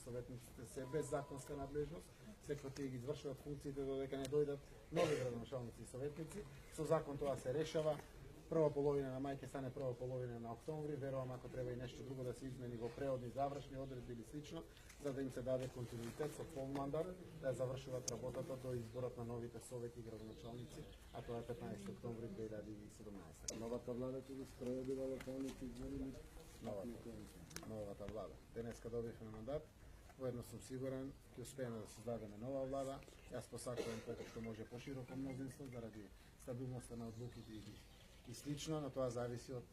советниците се без законска надлежност, секој тие ги извршуваат функциите додека не дојдат нови градоначалници и советници. Со закон тоа се решава. Прва половина на мај ќе стане прва половина на октомври, верувам ако треба и нешто друго да се измени во преодни завршни одредби или слично, за да им се даде континуитет со пол мандат, да завршуваат работата до изборот на новите совети и градоначалници, а тоа е 15 октомври 2017. Новата влада ќе ги спроведува локалните избори. Новата влада. Денеска добивме мандат, воедно сум сигурен ќе успееме да создадеме нова влада. Јас посакувам колку што може пошироко мнозинство заради стабилноста на одлуките и слично, но тоа зависи од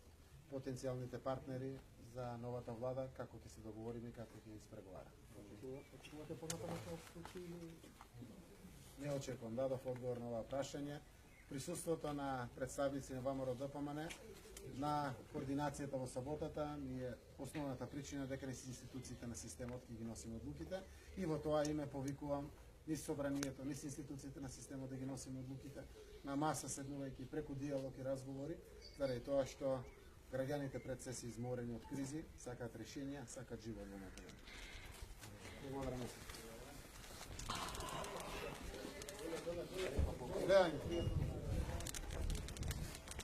потенцијалните партнери за новата влада, како ќе се договориме и како ќе испреговара. Очекувате понатаму тоа случаи или не очекувам, дадов одговор на ова прашање. Присуството на представници на ВМРО ДПМН на координацијата во саботата ми е основната причина дека низ институциите на системот ќе ги носиме одлуките и во тоа име повикувам низ собранието, низ институциите на системот да ги носиме одлуките на маса седнувајќи преку диалог и разговори, заради тоа што граѓаните пред се се изморени од кризи, сакаат решенија, сакаат живот во Македонија. Благодарам се.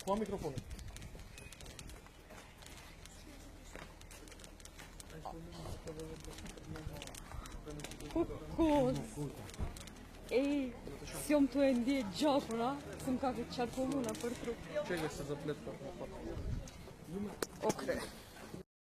кој микрофон? Kokos. Ej, sjom tu e ndje gjapura, sëm ka këtë qatë komuna për trup. Çega se zaplet pa. Okej.